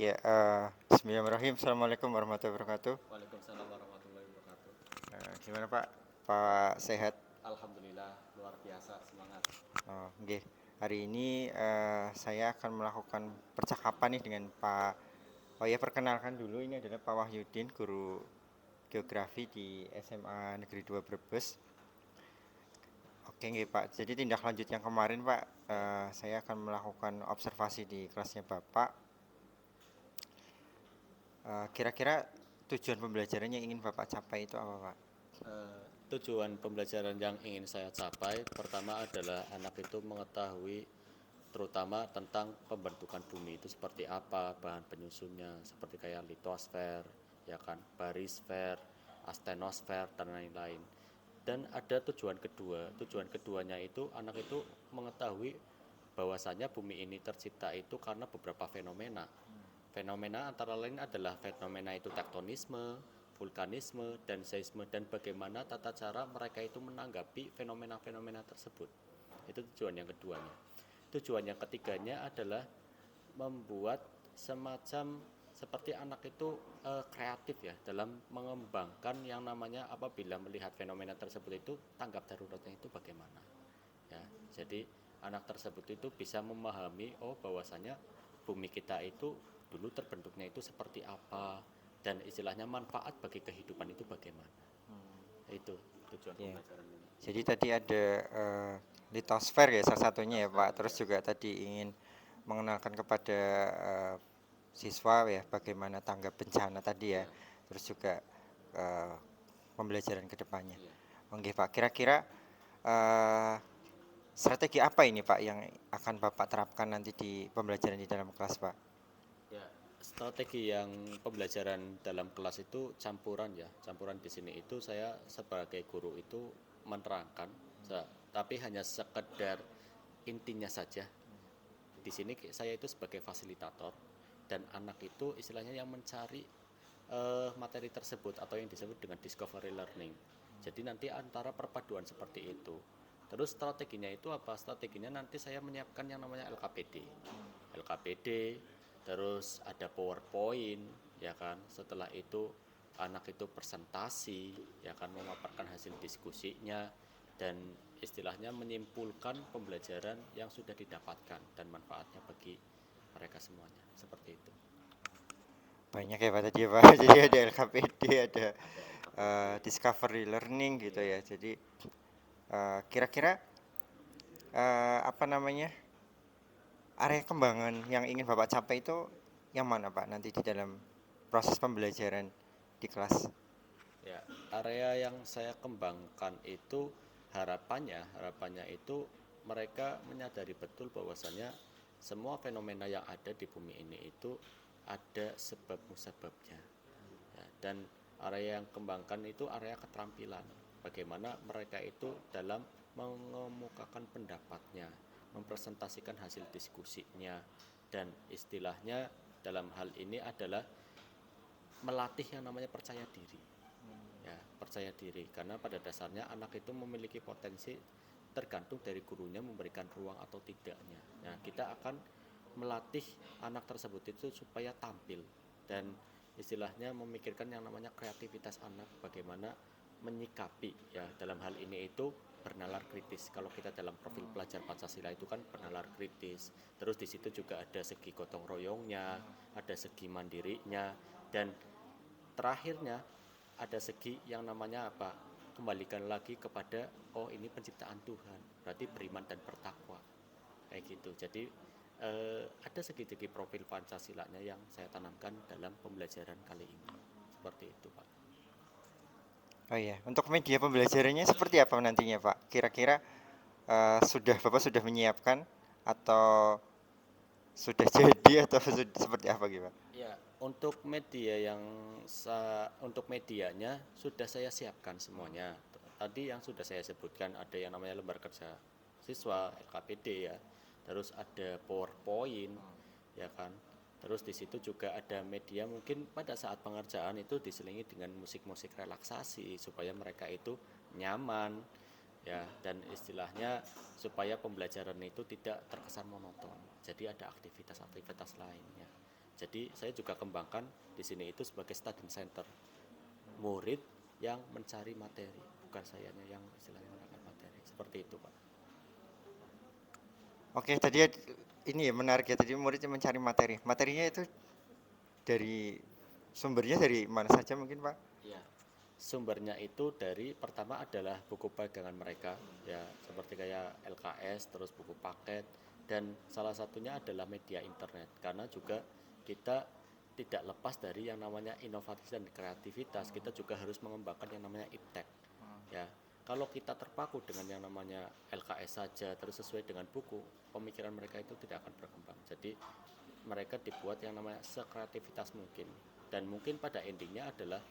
Ya, Bismillahirrahmanirrahim. Assalamualaikum warahmatullahi wabarakatuh. Waalaikumsalam warahmatullahi wabarakatuh. Gimana Pak? Pak sehat? Alhamdulillah luar biasa semangat. Oke. Hari ini saya akan melakukan percakapan nih dengan Pak. Oh ya, perkenalkan dulu, ini adalah Pak Wahyudin, guru geografi di SMA Negeri 2 Brebes. Oke, nggih Pak. Jadi tindak lanjut yang kemarin Pak, Ya. saya akan melakukan observasi di kelasnya Bapak. Kira-kira tujuan pembelajarannya yang ingin Bapak capai itu apa Pak? Tujuan pembelajaran yang ingin saya capai pertama adalah anak itu mengetahui terutama tentang pembentukan bumi itu seperti apa, bahan penyusunnya seperti kayak litosfer, ya kan, barisfer, astenosfer dan lain-lain. Dan ada tujuan kedua. Tujuan keduanya itu anak itu mengetahui bahwasanya bumi ini tercipta itu karena beberapa fenomena. Fenomena antara lain adalah fenomena itu tektonisme, vulkanisme, dan seisme, dan bagaimana tata cara mereka itu menanggapi fenomena-fenomena tersebut. Itu tujuan yang keduanya. Tujuan yang ketiganya adalah membuat semacam seperti anak itu kreatif ya dalam mengembangkan yang namanya apabila melihat fenomena tersebut itu tanggap daruratnya itu bagaimana ya. Jadi anak tersebut itu bisa memahami bahwasanya bumi kita itu dulu terbentuknya itu seperti apa dan istilahnya manfaat bagi kehidupan itu bagaimana. Itu tujuan Ya. pembelajaran ini. Jadi tadi ada litosfer ya salah satunya ya Litosfer Pak. Terus ya. juga tadi ingin mengenalkan kepada siswa ya bagaimana tanggap bencana tadi ya. Iya, Terus juga eh, pembelajaran kedepannya. iya. Oke Pak, kira-kira eh, strategi apa ini Pak yang akan Bapak terapkan nanti di pembelajaran di dalam kelas Pak? Ya, strategi yang pembelajaran dalam kelas itu campuran ya. Campuran di sini itu saya sebagai guru itu menerangkan, tapi hanya sekedar intinya saja. Di sini saya itu sebagai fasilitator dan anak itu istilahnya yang mencari materi tersebut atau yang disebut dengan discovery learning. Jadi nanti antara perpaduan seperti itu. Terus strateginya itu apa? Strateginya nanti saya menyiapkan yang namanya LKPD. LKPD, terus ada PowerPoint, ya kan. Setelah itu anak itu presentasi, ya kan, memaparkan hasil diskusinya dan istilahnya menyimpulkan pembelajaran yang sudah didapatkan dan manfaatnya bagi mereka semuanya. Seperti itu. Banyak ya Pak tadi ya Pak. Jadi ada LKPD, ada Ada LKPD. discovery learning gitu Iya. ya. Jadi kira-kira apa namanya, area kembangan yang ingin Bapak capai itu yang mana Pak nanti di dalam proses pembelajaran di kelas? Ya, area yang saya kembangkan itu harapannya itu mereka menyadari betul bahwasanya semua fenomena yang ada di bumi ini itu ada sebab musababnya. Ya, dan area yang kembangkan itu area keterampilan. Bagaimana mereka itu dalam mengemukakan pendapatnya, mempresentasikan hasil diskusinya, dan istilahnya dalam hal ini adalah melatih yang namanya percaya diri ya, percaya diri karena pada dasarnya anak itu memiliki potensi tergantung dari gurunya memberikan ruang atau tidaknya. Nah, kita akan melatih anak tersebut itu supaya tampil dan istilahnya memikirkan yang namanya kreativitas anak, bagaimana menyikapi ya dalam hal ini itu bernalar kritis. Kalau kita dalam profil pelajar Pancasila itu kan bernalar kritis. Terus di situ juga ada segi gotong royongnya, ada segi mandirinya, dan terakhirnya ada segi yang namanya apa, kembalikan lagi kepada ini penciptaan Tuhan, berarti beriman dan bertakwa kayak gitu. Jadi ada segi-segi profil Pancasilanya yang saya tanamkan dalam pembelajaran kali ini seperti itu Pak. Oh iya, untuk media pembelajarannya seperti apa nantinya Pak? Kira-kira sudah Bapak sudah menyiapkan atau sudah jadi atau seperti apa gitu Pak? Ya, untuk media yang untuk medianya sudah saya siapkan semuanya. Tadi yang sudah saya sebutkan ada yang namanya lembar kerja siswa LKPD ya. Terus ada PowerPoint ya kan. Terus di situ juga ada media mungkin pada saat pengerjaan itu diselingi dengan musik-musik relaksasi supaya mereka itu nyaman ya, dan istilahnya supaya pembelajaran itu tidak terkesan monoton. Jadi ada aktivitas-aktivitas lainnya. Jadi saya juga kembangkan di sini itu sebagai study center, murid yang mencari materi, bukan sayanya yang istilahnya menggunakan materi, seperti itu Pak. Oke, tadi ini ya menarik ya, tadi muridnya mencari materi. Materinya itu dari sumbernya dari mana saja mungkin Pak? Ya, sumbernya itu dari pertama adalah buku pegangan mereka, ya seperti kayak LKS, terus buku paket, dan salah satunya adalah media internet. Karena juga kita tidak lepas dari yang namanya inovasi dan kreativitas, kita juga harus mengembangkan yang namanya iptek. Ya, kalau kita terpaku dengan yang namanya LKS saja terus sesuai dengan buku, pemikiran mereka itu tidak akan berkembang. Jadi mereka dibuat yang namanya sekreativitas mungkin, dan mungkin pada endingnya adalah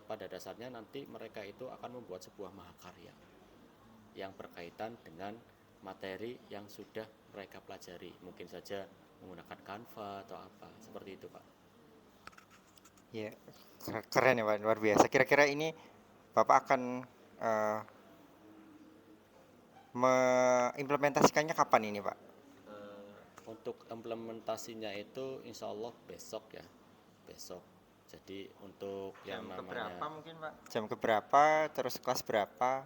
pada dasarnya nanti mereka itu akan membuat sebuah mahakarya yang berkaitan dengan materi yang sudah mereka pelajari, mungkin saja menggunakan Canva atau apa seperti itu Pak. Ya, keren ya Pak, luar biasa. Kira-kira ini Bapak akan eh, mengimplementasikannya kapan ini Pak? Untuk implementasinya itu insya Allah besok ya, besok. Jadi untuk yang Jam namanya keberapa mungkin Pak? Jam keberapa, terus kelas berapa?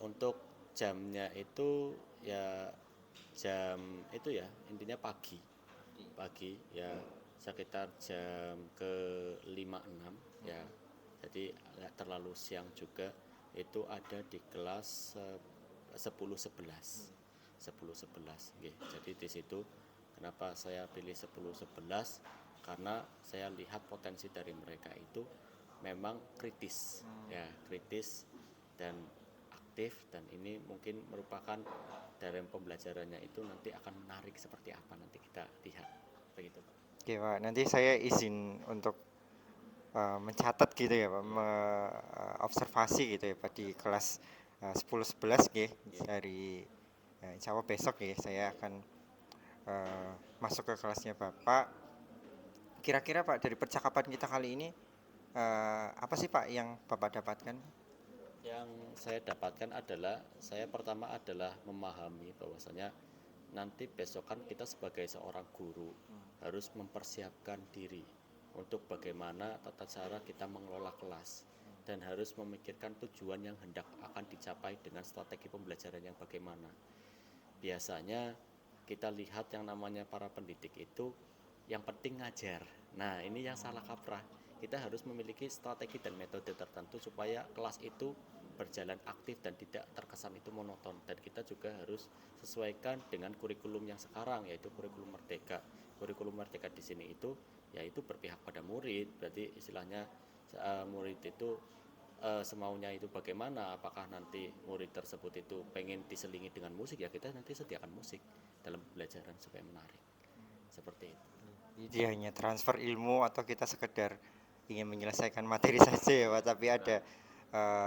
untuk jamnya itu ya jam itu ya intinya pagi, pagi ya sekitar jam ke 5-6 ya. Jadi nggak terlalu siang juga, itu ada di kelas 10-11. 10-11 nggih. Jadi di situ kenapa saya pilih 10-11, karena saya lihat potensi dari mereka itu memang kritis ya, kritis dan aktif, dan ini mungkin merupakan dari pembelajarannya itu nanti akan menarik seperti apa, nanti kita lihat begitu Pak. Oke Pak, nanti saya izin untuk mencatat gitu ya Pak, observasi gitu ya Pak di kelas 10-11 nggih. Dari insya Allah besok ya saya akan masuk ke kelasnya Bapak. Kira-kira Pak, dari percakapan kita kali ini apa sih Pak yang Bapak dapatkan? Yang saya dapatkan adalah, saya pertama adalah memahami bahwasanya nanti besok kan kita sebagai seorang guru harus mempersiapkan diri untuk bagaimana tata cara kita mengelola kelas, dan harus memikirkan tujuan yang hendak akan dicapai dengan strategi pembelajaran yang bagaimana. Biasanya kita lihat yang namanya para pendidik itu yang penting ngajar. Nah, ini yang salah kaprah. Kita harus memiliki strategi dan metode tertentu supaya kelas itu berjalan aktif dan tidak terkesan itu monoton. Dan kita juga harus sesuaikan dengan kurikulum yang sekarang, yaitu kurikulum merdeka. Kurikulum merdeka di sini itu yaitu berpihak pada murid. Berarti istilahnya murid itu semaunya itu bagaimana, apakah nanti murid tersebut itu pengen diselingi dengan musik, ya kita nanti sediakan musik dalam pembelajaran supaya menarik, seperti itu. Jadi hanya transfer ilmu atau kita sekedar ingin menyelesaikan materi saja ya Pak, tapi ada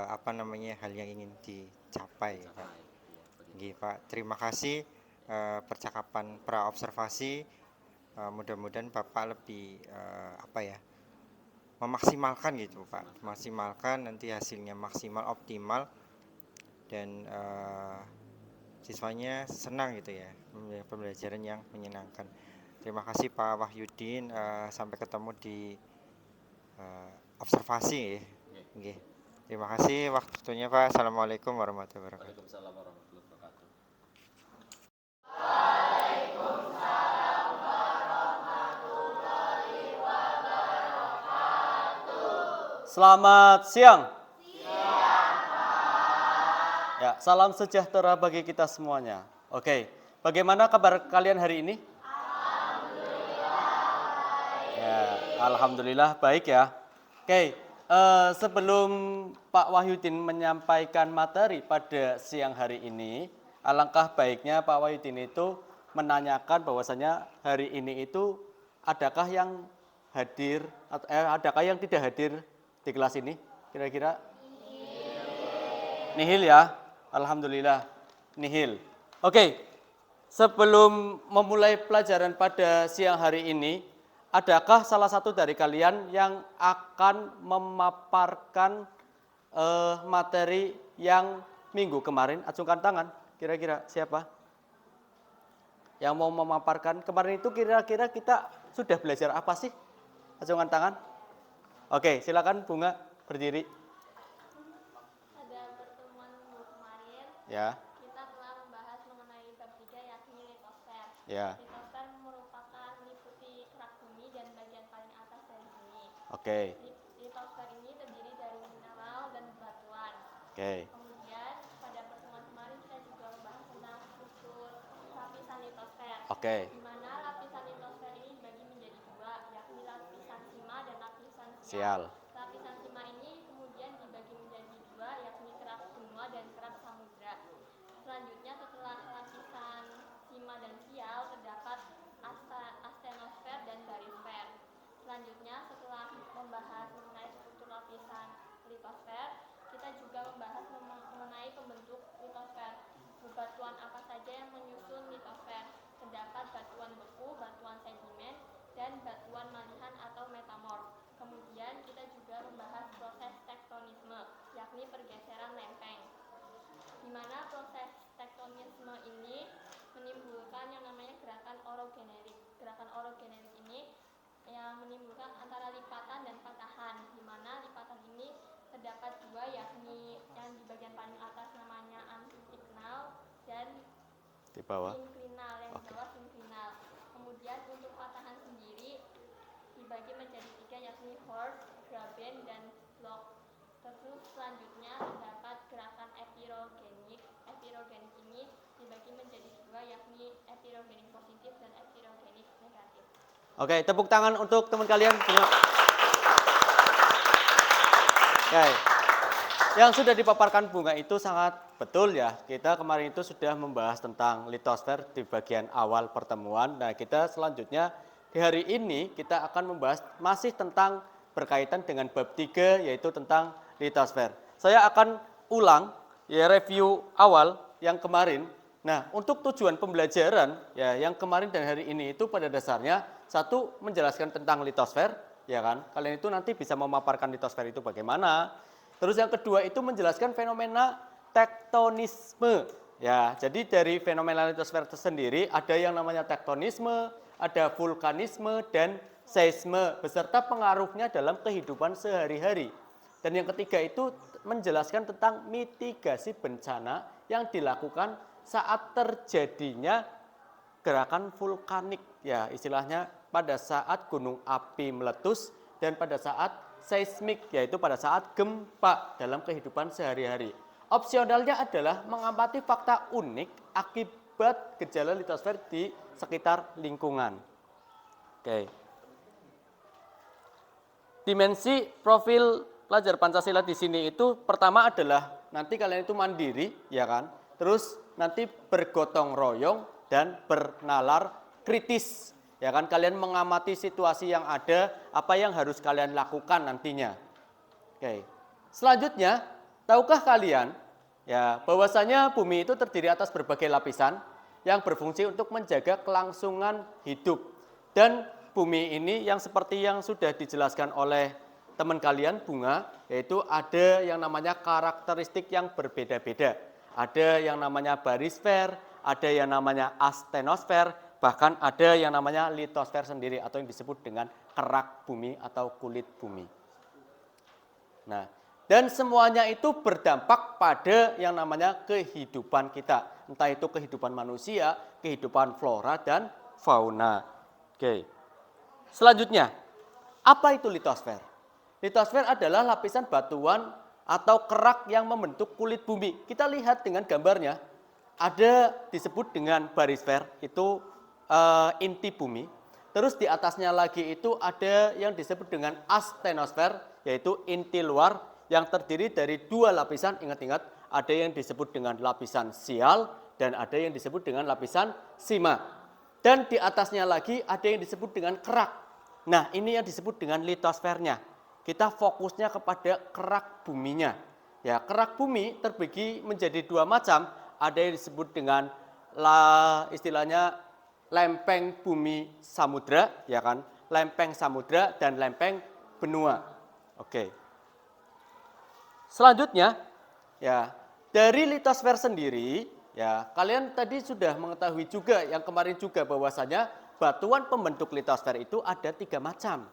apa namanya, hal yang ingin dicapai ya Pak. Nggih, Pak, terima kasih percakapan pra observasi. Mudah-mudahan Bapak lebih apa ya, memaksimalkan gitu Pak, maksimalkan nanti hasilnya maksimal optimal, dan siswanya senang gitu ya, pembelajaran yang menyenangkan. Terima kasih Pak Wahyudin, sampai ketemu di observasi. Nggih. Terima kasih waktunya Pak. Assalamualaikum warahmatullahi wabarakatuh. Waalaikumsalam warahmatullahi wabarakatuh. Selamat siang. Ya, salam sejahtera bagi kita semuanya. Oke, bagaimana kabar kalian hari ini? Ya, alhamdulillah baik ya. Oke, sebelum Pak Wahyudin menyampaikan materi pada siang hari ini, alangkah baiknya Pak Wahyudin itu menanyakan bahwasanya hari ini itu adakah yang hadir atau adakah yang tidak hadir di kelas ini? Kira-kira nihil ya. Alhamdulillah nihil. Oke, sebelum memulai pelajaran pada siang hari ini, adakah salah satu dari kalian yang akan memaparkan materi yang minggu kemarin? Acungkan tangan, kira-kira siapa? Yang mau memaparkan kemarin itu kira-kira kita sudah belajar apa sih? Acungkan tangan. Oke, silakan Bunga berdiri. Pada pertemuan minggu kemarin, Ya, kita telah membahas mengenai bab 3 yakni litosfer. ya. Litosfer merupakan liputi kerak bumi dan bagian paling atas dari bumi. Oke, Litosfer ini terdiri dari mineral dan batuan. oke. Kemudian pada pertemuan kemarin kita juga membahas tentang struktur lapisan litosfer. Oke. Di mana lapisan litosfer ini dibagi menjadi dua, yakni lapisan sima dan lapisan sial. Sial. Lapisan sima ini kemudian dibagi menjadi dua, yakni kerak benua dan kerak samudra. Selanjutnya setelah lapisan sima dan sial terdapat astenosfer dan barisfer. Selanjutnya setelah membahas mengenai struktur lapisan litosfer, kita juga membahas mengenai pembentuk litosfer. Bebatuan apa saja yang menyusun litosfer? Terdapat batuan beku, batuan sedimen, dan batuan malihan atau metamorf. Kemudian kita juga membahas proses tektonisme, yakni pergeseran lempeng. Di mana proses tektonisme ini menimbulkan yang namanya gerakan orogenerik. Gerakan orogenerik ini yang menimbulkan antara lipatan dan patahan, di mana lipatan ini terdapat dua, yakni yang di bagian paling atas namanya antiklinal dan Di bawah. sinklinal, yang di bawah sinklinal. Kemudian untuk patahan sendiri dibagi menjadi tiga, yakni horst, graben, dan block. Terus selanjutnya terdapat gerakan epirogenik. Epirogenik ini dibagi menjadi dua, yakni epirogenik positif dan epirogenik negatif. Oke, tepuk tangan untuk teman kalian semua. Oke. Yang sudah dipaparkan Bunga itu sangat betul ya. Kita kemarin itu sudah membahas tentang litosfer di bagian awal pertemuan. Nah, kita selanjutnya di hari ini kita akan membahas masih tentang berkaitan dengan bab 3 yaitu tentang litosfer. Saya akan ulang ya review awal yang kemarin. Nah, untuk tujuan pembelajaran ya yang kemarin dan hari ini itu pada dasarnya satu menjelaskan tentang litosfer, ya kan? Kalian itu nanti bisa memaparkan litosfer itu bagaimana. Terus yang kedua itu menjelaskan fenomena tektonisme. Ya, jadi dari fenomena litosfer itu sendiri ada yang namanya tektonisme, ada vulkanisme dan seisme beserta pengaruhnya dalam kehidupan sehari-hari. Dan yang ketiga itu menjelaskan tentang mitigasi bencana yang dilakukan saat terjadinya gerakan vulkanik. Ya, istilahnya pada saat gunung api meletus dan pada saat seismik, yaitu pada saat gempa dalam kehidupan sehari-hari. Opsionalnya adalah mengamati fakta unik akibat gejala litosfer di sekitar lingkungan. Oke. Dimensi profil pelajar Pancasila di sini itu pertama adalah nanti kalian itu mandiri, ya kan? Terus nanti bergotong royong dan bernalar kritis. Ya kan, kalian mengamati situasi yang ada, apa yang harus kalian lakukan nantinya. Oke. Selanjutnya, tahukah kalian ya bahwasanya bumi itu terdiri atas berbagai lapisan yang berfungsi untuk menjaga kelangsungan hidup. Dan bumi ini yang seperti yang sudah dijelaskan oleh teman kalian Bunga, yaitu ada yang namanya karakteristik yang berbeda-beda. Ada yang namanya barisfer, ada yang namanya astenosfer, bahkan ada yang namanya litosfer sendiri atau yang disebut dengan kerak bumi atau kulit bumi. Nah, dan semuanya itu berdampak pada yang namanya kehidupan kita. Entah itu kehidupan manusia, kehidupan flora dan fauna. Oke. Selanjutnya, apa itu litosfer? Litosfer adalah lapisan batuan atau kerak yang membentuk kulit bumi. Kita lihat dengan gambarnya, ada disebut dengan barisfer, itu inti bumi. Terus di atasnya lagi itu ada yang disebut dengan astenosfer, yaitu inti luar yang terdiri dari dua lapisan. Ingat-ingat, ada yang disebut dengan lapisan sial dan ada yang disebut dengan lapisan sima. Dan di atasnya lagi ada yang disebut dengan kerak. Nah, ini yang disebut dengan litosfernya. Kita fokusnya kepada kerak buminya. Ya, kerak bumi terbagi menjadi dua macam. Ada yang disebut dengan istilahnya lempeng bumi samudra, ya kan? Lempeng samudra dan lempeng benua. Oke. Selanjutnya, ya, dari litosfer sendiri, ya, kalian tadi sudah mengetahui juga yang kemarin juga bahwasanya batuan pembentuk litosfer itu ada 3 macam.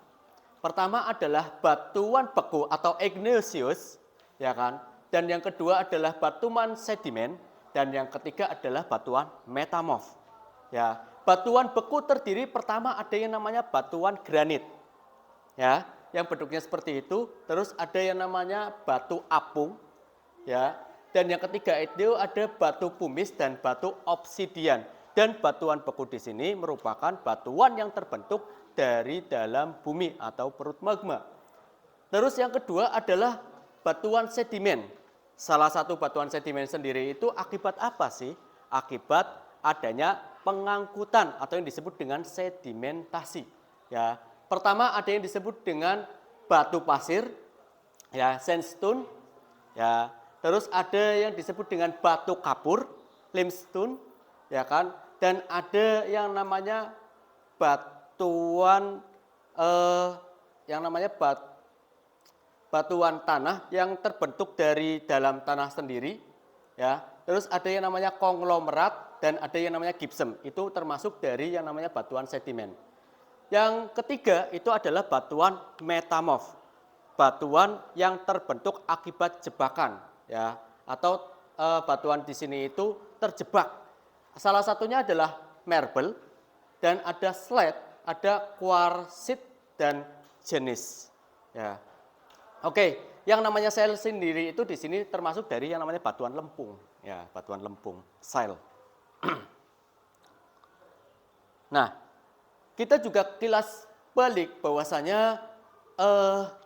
Pertama adalah batuan beku atau igneous, ya kan? Dan yang kedua adalah batuan sedimen, dan yang ketiga adalah batuan metamorf. Ya, batuan beku terdiri pertama ada yang namanya batuan granit. Ya, yang bentuknya seperti itu, terus ada yang namanya batu apung, ya. Dan yang ketiga itu ada batu pumice dan batu obsidian. Dan batuan beku di sini merupakan batuan yang terbentuk dari dalam bumi atau perut magma. Terus yang kedua adalah batuan sedimen. Salah satu batuan sedimen sendiri itu akibat apa sih? Akibat adanya pengangkutan atau yang disebut dengan sedimentasi. Ya, pertama ada yang disebut dengan batu pasir, ya, sandstone, ya. Terus ada yang disebut dengan batu kapur, limestone, ya kan? Dan ada yang namanya batuan batuan tanah yang terbentuk dari dalam tanah sendiri, ya. Terus ada yang namanya konglomerat dan ada yang namanya gypsum. Itu termasuk dari yang namanya batuan sedimen. Yang ketiga itu adalah batuan metamorf. Batuan yang terbentuk akibat jebakan, ya. Atau batuan di sini itu terjebak. Salah satunya adalah marble dan ada slate, ada quartzite dan jenis. Ya. Oke, yang namanya shale sendiri itu di sini termasuk dari yang namanya batuan lempung, ya, batuan lempung, shale. Nah, kita juga kilas balik bahwasanya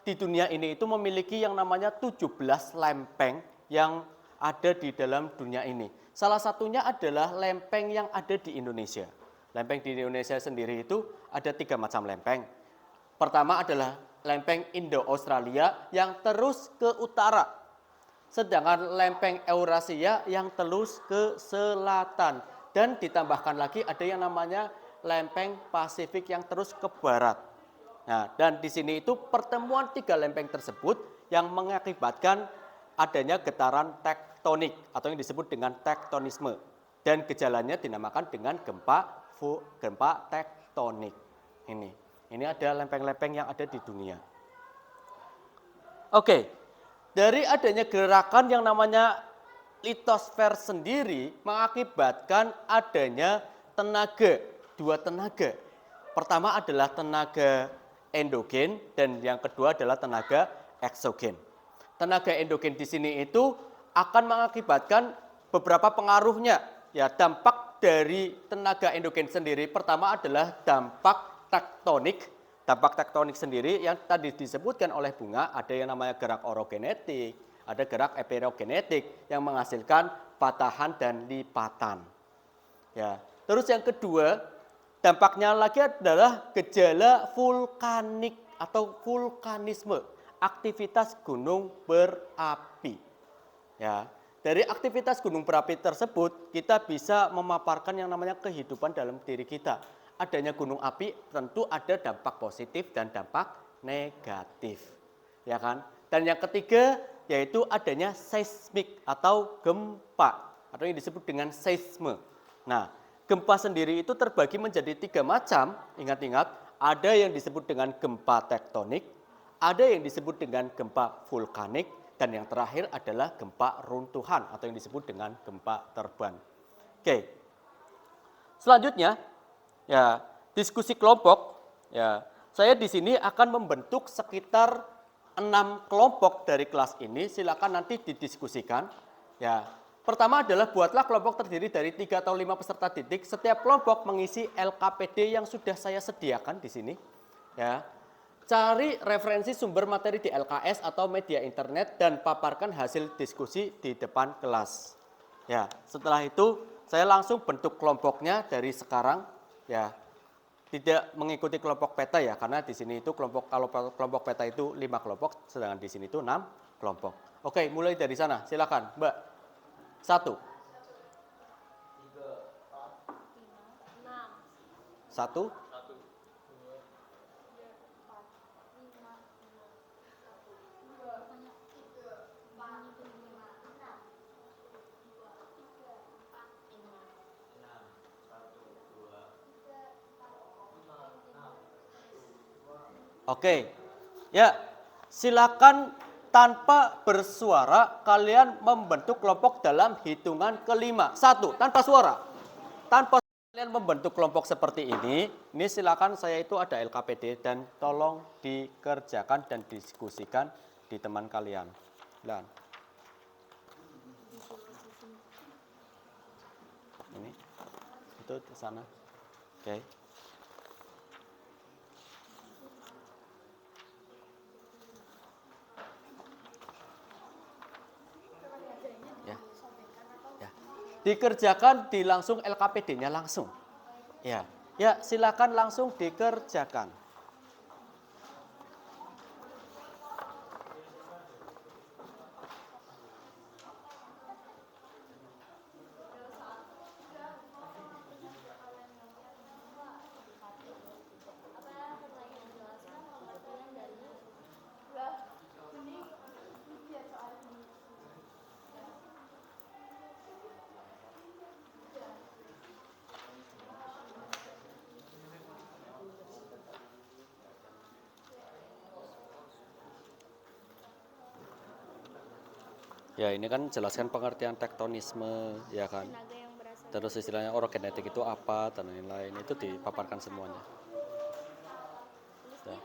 di dunia ini itu memiliki yang namanya 17 lempeng yang ada di dalam dunia ini. Salah satunya adalah lempeng yang ada di Indonesia. Lempeng di Indonesia sendiri itu ada 3 macam lempeng. Pertama adalah lempeng Indo-Australia yang terus ke utara. Sedangkan lempeng Eurasia yang terus ke selatan. Dan ditambahkan lagi ada yang namanya lempeng Pasifik yang terus ke barat. Nah, dan di sini itu pertemuan 3 lempeng tersebut yang mengakibatkan adanya getaran tektonik atau yang disebut dengan tektonisme. Dan gejalanya dinamakan dengan gempa tektonik. Ini ada lempeng-lempeng yang ada di dunia. Oke, dari adanya gerakan yang namanya litosfer sendiri mengakibatkan adanya tenaga, 2 tenaga. Pertama adalah tenaga endogen dan yang kedua adalah tenaga eksogen. Tenaga endogen di sini itu akan mengakibatkan beberapa pengaruhnya. Ya, dampak dari tenaga endogen sendiri pertama adalah dampak tektonik. Dampak tektonik sendiri yang tadi disebutkan oleh Bunga, ada yang namanya gerak orogenetik, ada gerak epirogenetik yang menghasilkan patahan dan lipatan. Ya, terus yang kedua, dampaknya lagi adalah gejala vulkanik atau vulkanisme, aktivitas gunung berapi. Ya, dari aktivitas gunung berapi tersebut kita bisa memaparkan yang namanya kehidupan dalam diri kita. Adanya gunung api tentu ada dampak positif dan dampak negatif. Ya kan? Dan yang ketiga yaitu adanya seismik atau gempa atau yang disebut dengan seisme. Nah, gempa sendiri itu terbagi menjadi 3 macam. Ingat-ingat, ada yang disebut dengan gempa tektonik, ada yang disebut dengan gempa vulkanik, dan yang terakhir adalah gempa runtuhan atau yang disebut dengan gempa terban. Oke. Selanjutnya, ya, diskusi kelompok. Ya, saya di sini akan membentuk sekitar 6 kelompok dari kelas ini. Silakan nanti didiskusikan. Ya, pertama adalah buatlah kelompok terdiri dari 3 atau 5 peserta didik. Setiap kelompok mengisi LKPD yang sudah saya sediakan di sini. Ya, cari referensi sumber materi di LKS atau media internet dan paparkan hasil diskusi di depan kelas. Ya, setelah itu saya langsung bentuk kelompoknya dari sekarang. Ya, tidak mengikuti kelompok peta ya, karena di sini itu kalau kelompok peta itu 5 kelompok, sedangkan di sini itu 6 kelompok. Oke, mulai dari sana, silakan, Mbak. 1. 1. 1, Oke. Ya, silakan tanpa bersuara kalian membentuk kelompok dalam hitungan kelima. 1, tanpa suara. Tanpa kalian membentuk kelompok seperti ini silakan saya itu ada LKPD dan tolong dikerjakan dan diskusikan di teman kalian. Dan ini itu di sana. Oke. Ya. Ya. Dikerjakan di langsung LKPD-nya langsung. Ya. Ya, silakan langsung dikerjakan. Ya, ini kan jelaskan pengertian tektonisme, ya kan. Terus istilahnya orogenetik itu apa dan lain-lain, itu dipaparkan semuanya. Ya.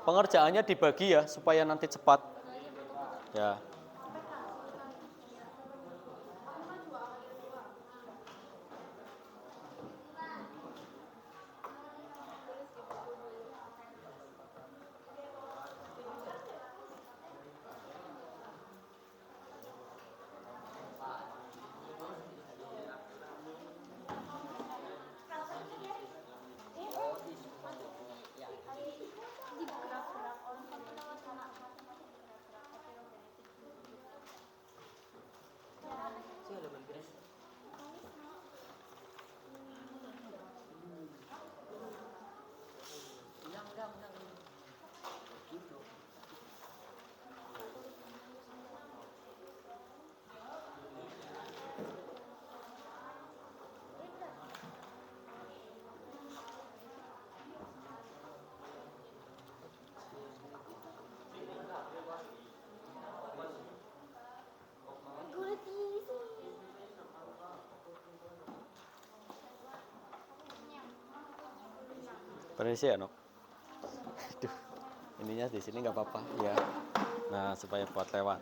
Pengerjaannya dibagi ya supaya nanti cepat. Ya. Permisi ya, Nok. Aduh, ininya di sini nggak apa-apa ya. Nah, supaya buat lewat.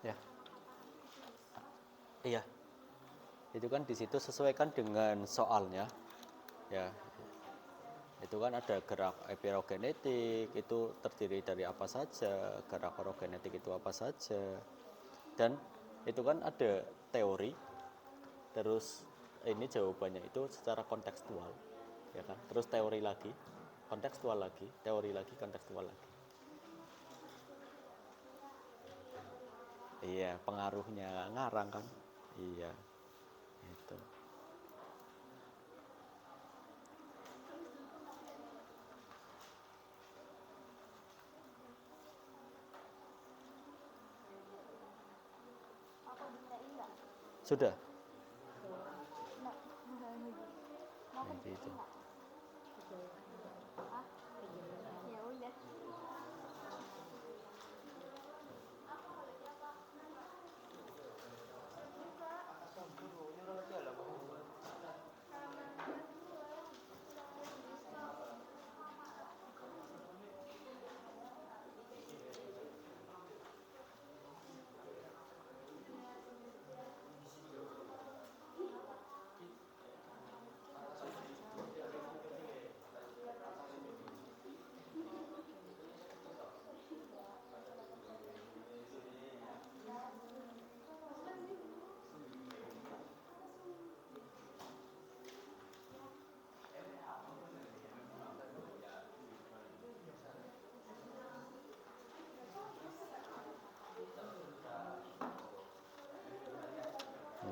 Ya. Iya. Itu kan di situ sesuaikan dengan soalnya. Ya. Itu kan ada gerak epirogenetik, itu terdiri dari apa saja, gerak orogenetik itu apa saja. Dan itu kan ada teori, terus ini jawabannya itu secara kontekstual, ya kan? Terus teori lagi, kontekstual lagi, teori lagi, kontekstual lagi. Iya, pengaruhnya ngarang kan? Iya, itu. Sudah. Nanti itu.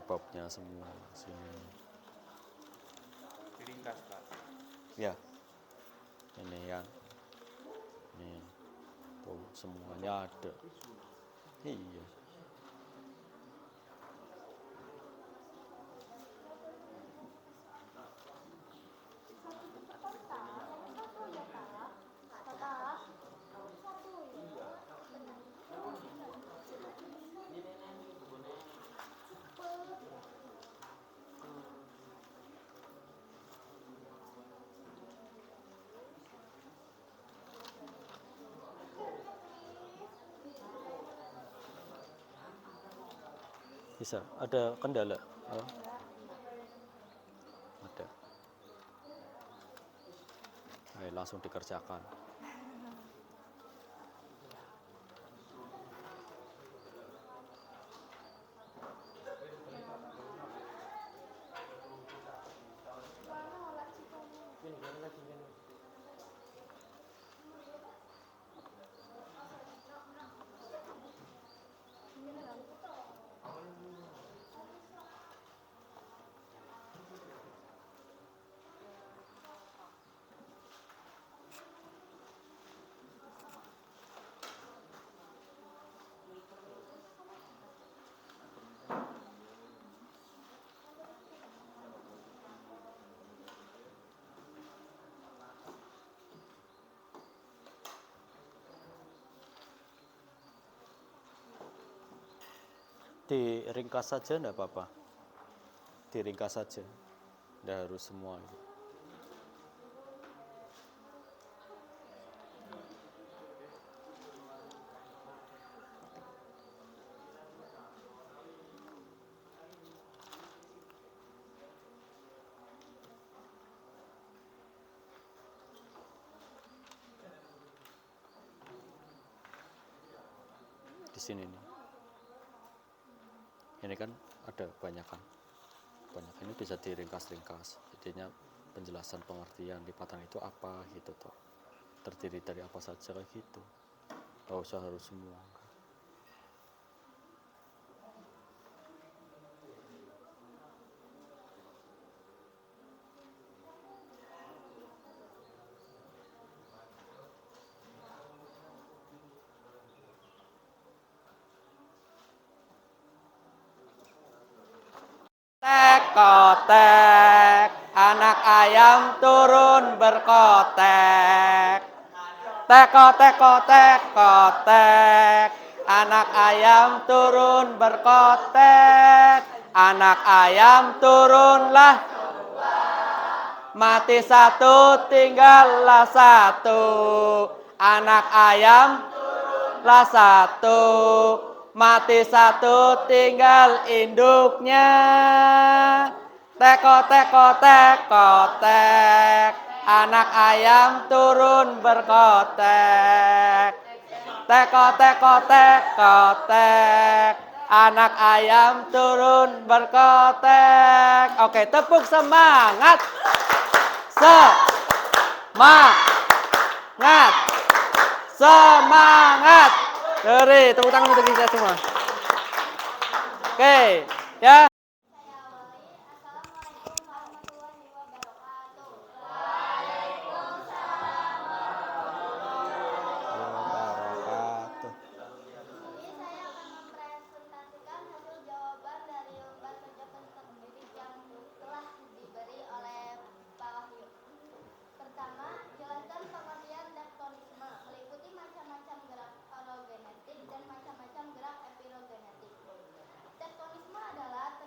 penyebabnya semua sini. Diringkas, Pak. Ya, ini kan, nih, tuh semuanya ada. Iya. Bisa, ada kendala? Oh, ada. Ayo langsung dikerjakan. Diringkas saja enggak apa-apa. Diringkas saja. Enggak harus semua. Di sini nih. Ini kan ada banyak kan. Banyak ini bisa diringkas-ringkas. Jadinya penjelasan pengertian lipatan itu apa gitu toh. Terdiri dari apa saja kayak gitu. Enggak usah harus semua. Tek kotek, anak ayam turun berkotek. Teko teko tek kotek, anak ayam turun berkotek. Anak ayam turunlah, mati satu tinggallah satu. Anak ayam lah satu, mati satu tinggal induknya. Teko teko teko tek, anak ayam turun berkotek. Teko teko teko tek, anak ayam turun berkotek. Oke, tepuk semangat. Semangat. Semangat. Dari tepuk tangan untuk kita semua. Oke, ya. Ini saya akan mempresentasikan hasil jawaban dari lembar kerja peserta didik yang telah diberi oleh Pak Wahyu. Pertama, jelaskan pengertian tektonisme, meliputi macam-macam gerak orogenetik dan macam-macam gerak epirogenetik. Tektonisme adalah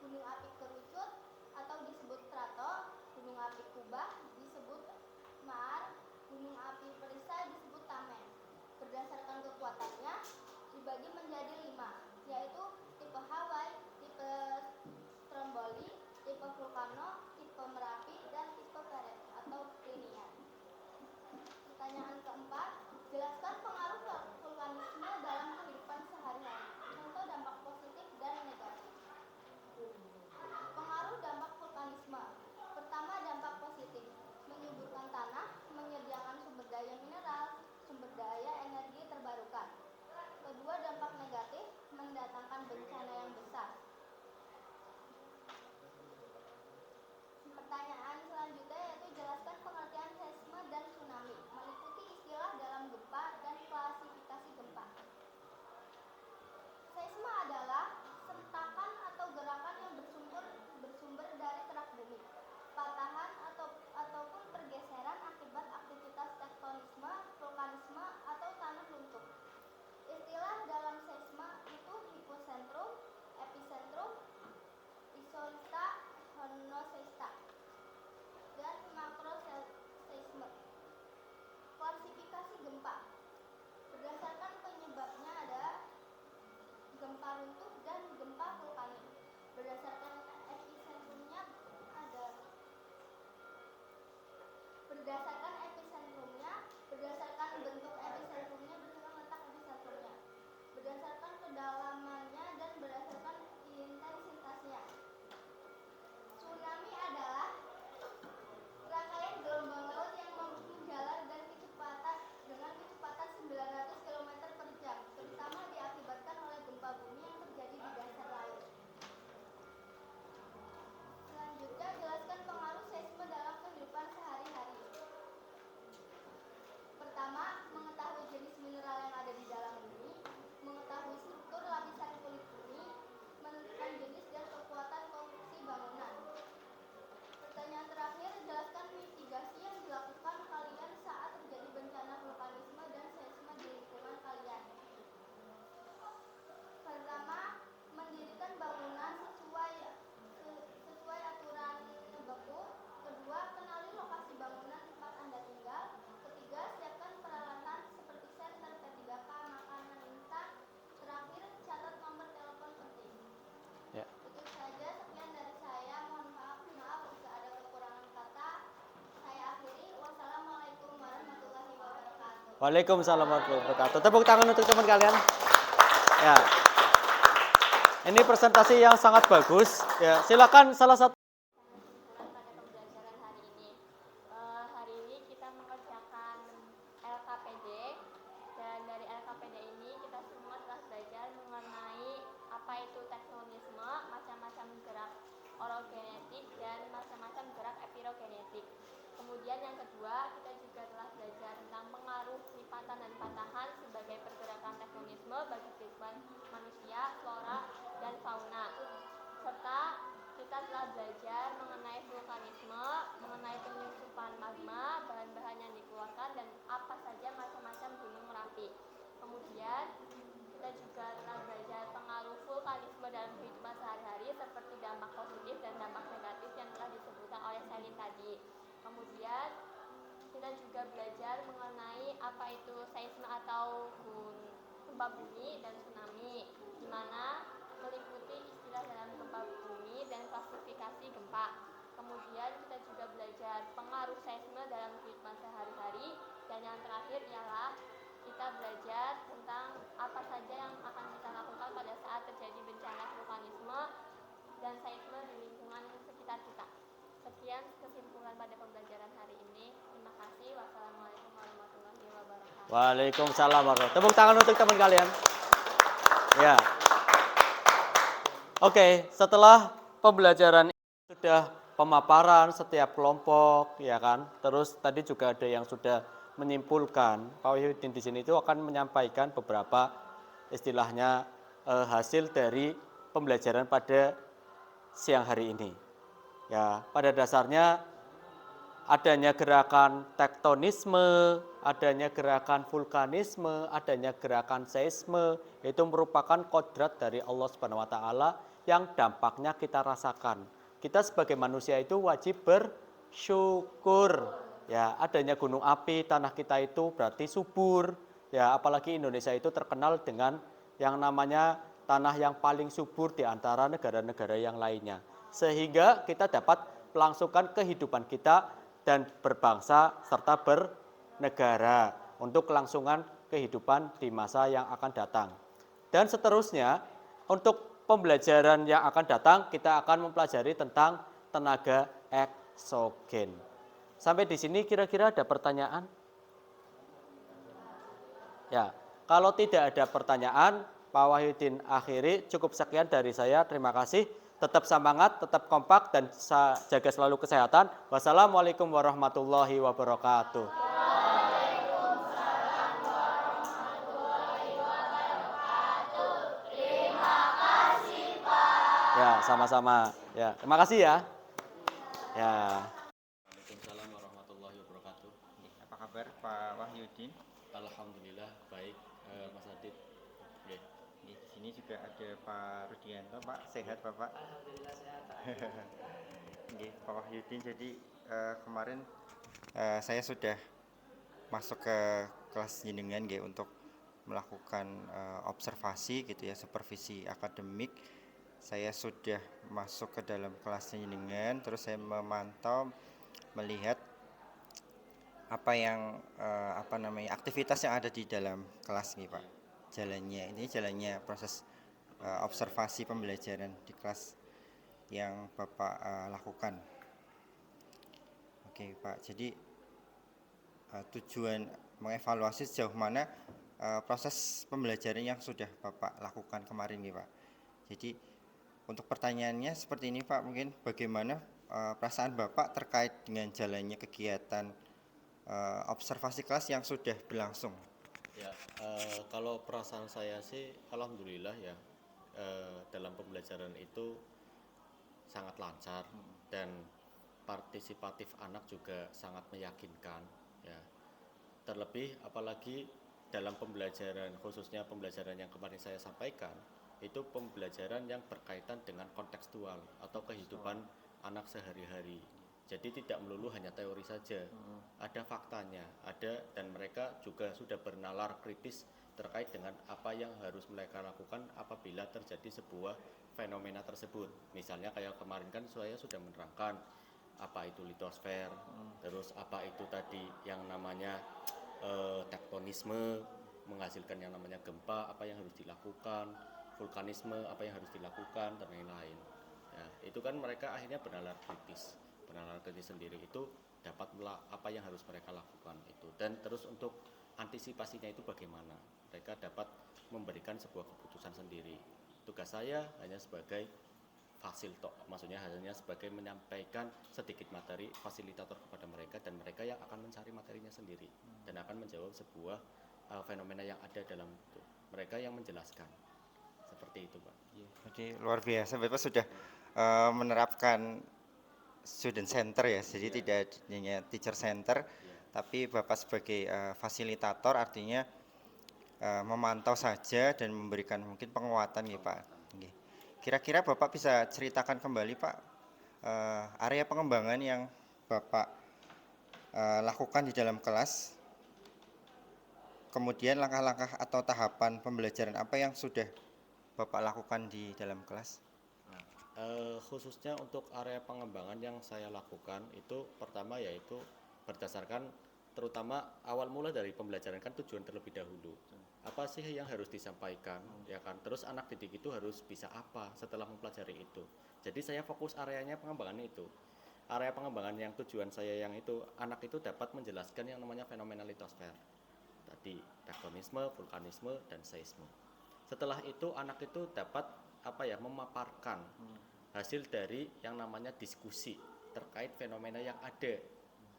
gunung api kerucut atau disebut Krato, gunung api Kubah disebut Maar, gunung api Perisa disebut Tamen. Berdasarkan kekuatannya dibagi menjadi 5, yaitu tipe Hawaii, tipe Stromboli, tipe Vulcano, tipe Merapi, dan tipe Perez atau Plinian. Pertanyaan keempat, jelaskan pengaruh vulkanisme dalam kehidupan sehari-hari. Contoh dampak positif dan negatif. Pengaruh dampak vulkanisme. Pertama, dampak positif, menyuburkan tanah, menyediakan sumber daya mineral, sumber daya energi terbarukan. Kedua, dampak negatif, mendatangkan bencana yang besar. Pertanyaan selanjutnya yaitu jelaskan pengertian seisme dan tsunami, meliputi istilah dalam gempa dan klasifikasi gempa. Seisme adalah sentakan atau gerakan yang bersumber dari kerak bumi, patahan ataupun pergeseran akibat aktivitas tektonisme, vulkanisme, atau tanah luntur. Istilah dalam seisme itu hipocentrum, epicentrum, isolista, honosista, dan makroseisme. Klasifikasi gempa. Berdasarkan penyebabnya ada gempa runtuh dan gempa vulkanik. Berdasarkan epicentrumnya ada berdasarkan bentuk epicentrumnya, berdasarkan letak epicentrumnya, berdasarkan kedalamannya, dan berdasarkan intensitasnya. Tsunami adalah rangkaian gelombang laut yang menjalar dan dengan kecepatan 900 km per jam, terutama diakibatkan oleh gempa bumi yang terjadi di dasar laut. Selanjutnya, jelaskan pengaruh seisme dalam kehidupan sehari-hari. Pertama, mengetahui jenis mineral yang ada di dalam bumi, mengetahui struktur lapisan kulit bumi, menentukan jenis dan kekuatan konstruksi bangunan. Pertanyaan terakhir, jelaskan mitigasi yang dilakukan kalian saat terjadi bencana vulkanisme dan seisme di lingkungan kalian. Pertama, mendirikan bangunan sesuai aturan beku. Kedua, kenali lokasi bangunan tempat Anda tinggal. Ketiga, siapkan peralatan seperti senter, P3K, makanan instan. Terakhir, catat nomor telepon penting. Ya. Itu saja, sekian dari saya. Mohon maaf jika ada kekurangan kata. Saya akhiri. Wassalamualaikum warahmatullahi wabarakatuh. Waalaikumsalam warahmatullahi wabarakatuh. Tepuk tangan untuk teman kalian. Ya. Ini presentasi yang sangat bagus. Ya, silakan salah satu. Kesimpulan pada pembelajaran hari ini. Hari ini kita mengerjakan LKPD, dan dari LKPD ini kita semua telah belajar mengenai apa itu tektonisme, macam-macam gerak orogenetik, dan macam-macam gerak epirogenetik. Kemudian yang kedua, kita juga telah belajar tentang pengaruh lipatan dan patahan sebagai pergerakan tektonisme bagi kehidupan manusia, flora, dan fauna. Serta kita telah belajar mengenai vulkanisme, mengenai penyusupan magma, bahan-bahan yang dikeluarkan, dan apa saja macam-macam gunung Merapi. Kemudian kita juga telah belajar pengaruh vulkanisme dalam kehidupan sehari-hari seperti dampak positif dan dampak negatif yang telah disebutkan oleh Selin tadi. Kemudian kita juga belajar mengenai apa itu seisme atau gempa bumi dan tsunami, di mana meliputi istilah dalam gempa bumi dan klasifikasi gempa. Kemudian kita juga belajar pengaruh seisme dalam kehidupan sehari-hari, dan yang terakhir ialah kita belajar tentang apa saja yang akan kita lakukan pada saat terjadi bencana vulkanisme dan seisme di lingkungan sekitar kita. Sekian kesimpulan pada pembelajaran hari ini. Terima kasih. Wassalamualaikum warahmatullahi wabarakatuh. Waalaikumsalam warahmatullahi wabarakatuh. Tepuk tangan untuk teman kalian. Ya. Oke, setelah pembelajaran sudah pemaparan setiap kelompok, ya kan. Terus tadi juga ada yang sudah menyimpulkan. Pak Wahyudin di sini itu akan menyampaikan beberapa istilahnya hasil dari pembelajaran pada siang hari ini. Ya, pada dasarnya adanya gerakan tektonisme, adanya gerakan vulkanisme, adanya gerakan seisme, itu merupakan kodrat dari Allah Subhanahu wa taala yang dampaknya kita rasakan. Kita sebagai manusia itu wajib bersyukur. Ya, adanya gunung api, tanah kita itu berarti subur. Ya, apalagi Indonesia itu terkenal dengan yang namanya tanah yang paling subur di antara negara-negara yang lainnya. Sehingga kita dapat melangsungkan kehidupan kita dan berbangsa serta bernegara untuk kelangsungan kehidupan di masa yang akan datang. Dan seterusnya, untuk pembelajaran yang akan datang, kita akan mempelajari tentang tenaga eksogen. Sampai di sini kira-kira ada pertanyaan? Ya, kalau tidak ada pertanyaan, Pak Wahyudin akhiri, cukup sekian dari saya. Terima kasih. Tetap semangat, tetap kompak, dan jaga selalu kesehatan. Wassalamualaikum warahmatullahi wabarakatuh. Ya, sama-sama. Ya, terima kasih ya. Ya. Waalaikumsalam warahmatullahi wabarakatuh. Apa kabar Pak Wahyudin? Alhamdulillah baik, Mas Adit. Oke. Di sini juga ada Pak Rudianto. Pak, sehat Bapak? Alhamdulillah sehat. Nggih, Pak Wahyudin, jadi kemarin saya sudah masuk ke kelas jenengan nggih untuk melakukan observasi gitu ya, supervisi akademik. Saya sudah masuk ke dalam kelas jenengan, terus saya memantau, melihat apa yang aktivitas yang ada di dalam kelas nih Pak. Jalannya proses observasi pembelajaran di kelas yang Bapak lakukan. Oke Pak, jadi tujuan mengevaluasi sejauh mana proses pembelajaran yang sudah Bapak lakukan kemarin nih Pak. Jadi untuk pertanyaannya seperti ini Pak, mungkin bagaimana perasaan Bapak terkait dengan jalannya kegiatan observasi kelas yang sudah berlangsung? Ya, kalau perasaan saya sih, alhamdulillah ya, dalam pembelajaran itu sangat lancar dan partisipatif anak juga sangat meyakinkan. Ya, terlebih apalagi dalam pembelajaran, khususnya pembelajaran yang kemarin saya sampaikan, itu pembelajaran yang berkaitan dengan kontekstual atau kehidupan anak sehari-hari. Jadi tidak melulu hanya teori saja, ada faktanya, ada, dan mereka juga sudah bernalar kritis terkait dengan apa yang harus mereka lakukan apabila terjadi sebuah fenomena tersebut. Misalnya kayak kemarin kan saya sudah menerangkan apa itu litosfer, terus apa itu tadi yang namanya tektonisme, menghasilkan yang namanya gempa, apa yang harus dilakukan, vulkanisme, apa yang harus dilakukan, dan lain-lain. Ya, itu kan mereka akhirnya bernalar kritis sendiri itu dapat apa yang harus mereka lakukan itu. Dan terus untuk antisipasinya itu bagaimana? Mereka dapat memberikan sebuah keputusan sendiri. Tugas saya hanya sebagai fasilitator, maksudnya hanya sebagai menyampaikan sedikit materi, fasilitator kepada mereka, dan mereka yang akan mencari materinya sendiri dan akan menjawab sebuah fenomena yang ada dalam itu. Mereka yang menjelaskan. Seperti itu, Pak. Jadi luar biasa Bapak sudah menerapkan student center ya, jadi tidak hanya teacher center, tapi Bapak sebagai fasilitator, artinya memantau saja dan memberikan mungkin penguatan ya Pak. Kira-kira Bapak bisa ceritakan kembali Pak area pengembangan yang Bapak lakukan di dalam kelas, kemudian langkah-langkah atau tahapan pembelajaran apa yang sudah Bapak lakukan di dalam kelas? Khususnya untuk area pengembangan yang saya lakukan itu pertama yaitu berdasarkan terutama awal mula dari pembelajaran kan tujuan terlebih dahulu. Apa sih yang harus disampaikan, ya kan? Terus anak didik itu harus bisa apa setelah mempelajari itu. Jadi saya fokus areanya pengembangan itu. Area pengembangan yang tujuan saya yang itu anak itu dapat menjelaskan yang namanya fenomena litosfer. Tadi tektonisme, vulkanisme, dan seisme. Setelah itu anak itu dapat memaparkan hasil dari yang namanya diskusi terkait fenomena yang ada,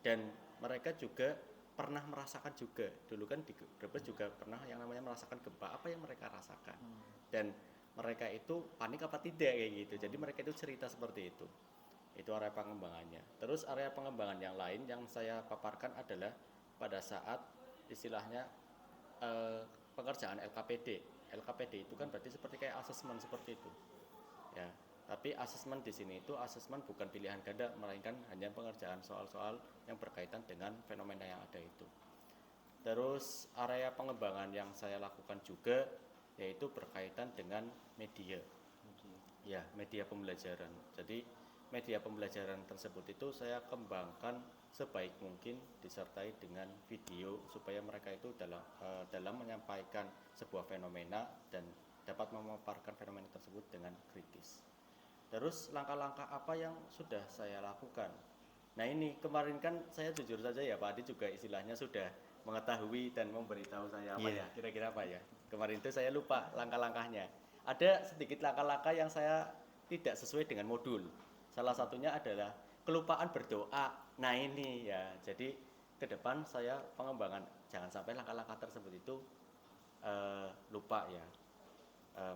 dan mereka juga pernah merasakan juga dulu kan di Brebes juga pernah yang namanya merasakan gempa, apa yang mereka rasakan dan mereka itu panik apa tidak kayak gitu. Jadi mereka itu cerita seperti itu area pengembangannya. Terus area pengembangan yang lain yang saya paparkan adalah pada saat istilahnya pekerjaan LKPD. LKPD itu kan berarti seperti kayak asesmen seperti itu. Ya, tapi asesmen di sini itu asesmen bukan pilihan ganda, melainkan hanya pengerjaan soal-soal yang berkaitan dengan fenomena yang ada itu. Terus area pengembangan yang saya lakukan juga yaitu berkaitan dengan media. Ya, media pembelajaran. Jadi media pembelajaran tersebut itu saya kembangkan sebaik mungkin disertai dengan video supaya mereka itu dalam menyampaikan sebuah fenomena dan dapat memaparkan fenomena tersebut dengan kritis. Terus langkah-langkah apa yang sudah saya lakukan? Nah ini kemarin kan saya jujur saja ya Pak Adi juga istilahnya sudah mengetahui dan memberitahu saya apa ya kira-kira apa ya. Kemarin itu saya lupa langkah-langkahnya. Ada sedikit langkah-langkah yang saya tidak sesuai dengan modul. Salah satunya adalah kelupaan berdoa. Nah ini ya, jadi ke depan saya pengembangan jangan sampai langkah-langkah tersebut itu lupa ya.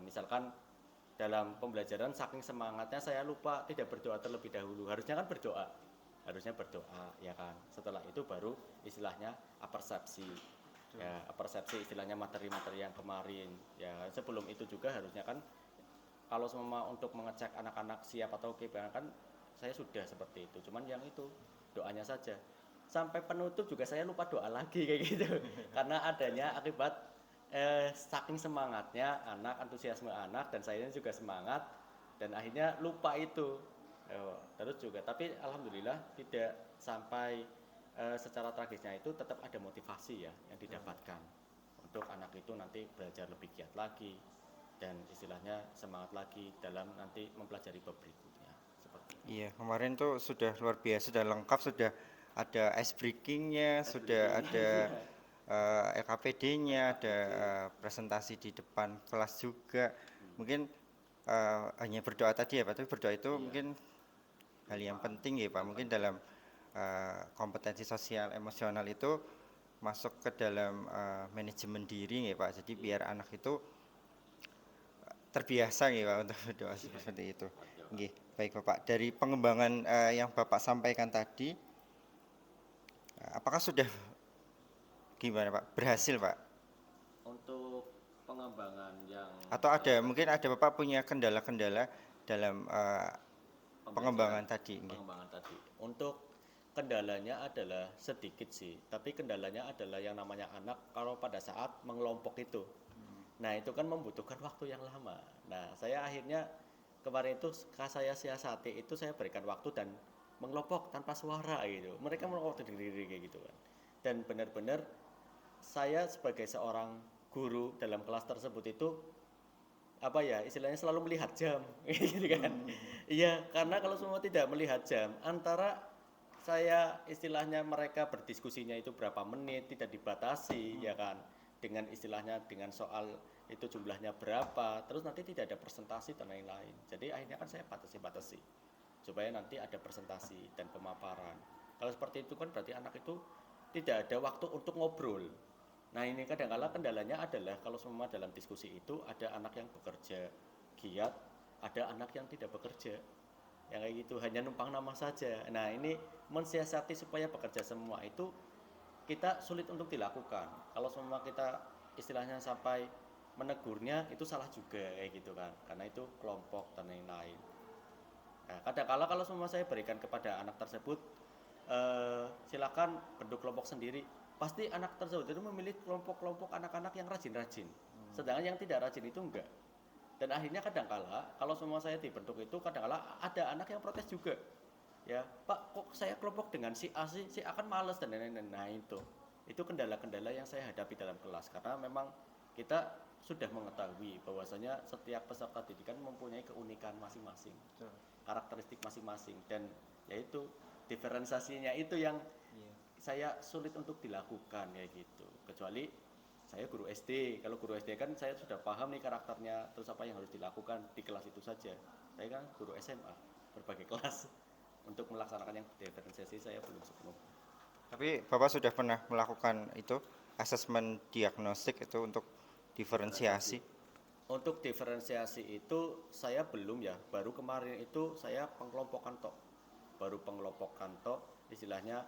Misalkan dalam pembelajaran saking semangatnya saya lupa tidak berdoa terlebih dahulu. Harusnya kan berdoa. Harusnya berdoa ya kan. Setelah itu baru istilahnya apersepsi. Ya, apersepsi istilahnya materi-materi yang kemarin. Ya, sebelum itu juga harusnya kan kalau semua untuk mengecek anak-anak siap atau oke kan saya sudah seperti itu. Cuman yang itu doanya saja. Sampai penutup juga saya lupa doa lagi kayak gitu. Karena adanya akibat saking semangatnya anak, antusiasme anak dan saya juga semangat dan akhirnya lupa itu. Terus juga tapi alhamdulillah tidak sampai secara tragisnya itu tetap ada motivasi ya yang didapatkan untuk anak itu nanti belajar lebih giat lagi dan istilahnya semangat lagi dalam nanti mempelajari bab berikutnya seperti itu. Iya, kemarin tuh sudah luar biasa, sudah lengkap, sudah ada ice breakingnya, sudah ada LKPD-nya, ada presentasi di depan kelas juga. Mungkin hanya berdoa tadi ya Pak, tapi berdoa itu mungkin hal yang penting ya Pak. Mungkin dalam kompetensi sosial emosional itu masuk ke dalam manajemen diri ya Pak. Jadi biar anak itu terbiasa ya Pak untuk berdoa seperti itu. Nggih, baik Bapak. Dari pengembangan yang Bapak sampaikan tadi, apakah sudah gimana Pak? Berhasil Pak? Untuk pengembangan yang Atau ada mungkin ada Bapak punya kendala-kendala dalam pengembangan tadi? Nggih. pengembangan tadi. Untuk kendalanya adalah sedikit sih, tapi kendalanya adalah yang namanya anak kalau pada saat mengelompok itu. Nah, itu kan membutuhkan waktu yang lama. Nah, saya akhirnya kemarin itu saya siasati itu saya berikan waktu dan mengelompok tanpa suara gitu. Mereka mengelompok sendiri kayak gitu kan. Dan benar-benar saya sebagai seorang guru dalam kelas tersebut itu apa ya istilahnya selalu melihat jam gitu kan. Iya, karena kalau semua tidak melihat jam antara saya istilahnya mereka berdiskusinya itu berapa menit tidak dibatasi ya kan dengan istilahnya dengan soal itu jumlahnya berapa terus nanti tidak ada presentasi dan lain-lain jadi akhirnya kan saya batasi supaya nanti ada presentasi dan pemaparan kalau seperti itu kan berarti anak itu tidak ada waktu untuk ngobrol. Nah ini kadang-kala kendalanya adalah kalau semua dalam diskusi itu ada anak yang bekerja giat ada anak yang tidak bekerja yang kayak gitu hanya numpang nama saja. Nah ini mensiasati supaya bekerja semua itu kita sulit untuk dilakukan. Kalau semua kita istilahnya sampai menegurnya itu salah juga kayak gitu kan, karena itu kelompok dan lain-lain. Nah, kadang-kala kalau semua saya berikan kepada anak tersebut, silakan bentuk kelompok sendiri. Pasti anak tersebut itu memilih kelompok-kelompok anak-anak yang rajin-rajin, sedangkan yang tidak rajin itu enggak. Dan akhirnya kadang-kala kalau semua saya dibentuk itu kadang-kala ada anak yang protes juga ya Pak kok saya kelompok dengan si A sih si A kan males dan lain-lain. Nah itu kendala-kendala yang saya hadapi dalam kelas karena memang kita sudah mengetahui bahwasanya setiap peserta didikan mempunyai keunikan masing-masing karakteristik masing-masing dan yaitu diferensiasinya itu yang saya sulit untuk dilakukan kayak gitu kecuali saya guru SD. Kalau guru SD kan saya sudah paham nih karakternya, terus apa yang harus dilakukan di kelas itu saja. Saya kan guru SMA, berbagai kelas. Untuk melaksanakan yang diferensiasi saya belum sepenuh. Tapi Bapak sudah pernah melakukan itu, asesmen diagnostik itu untuk diferensiasi? Untuk diferensiasi itu saya belum ya, baru kemarin itu saya pengelompokan tok. Baru pengelompokan tok, istilahnya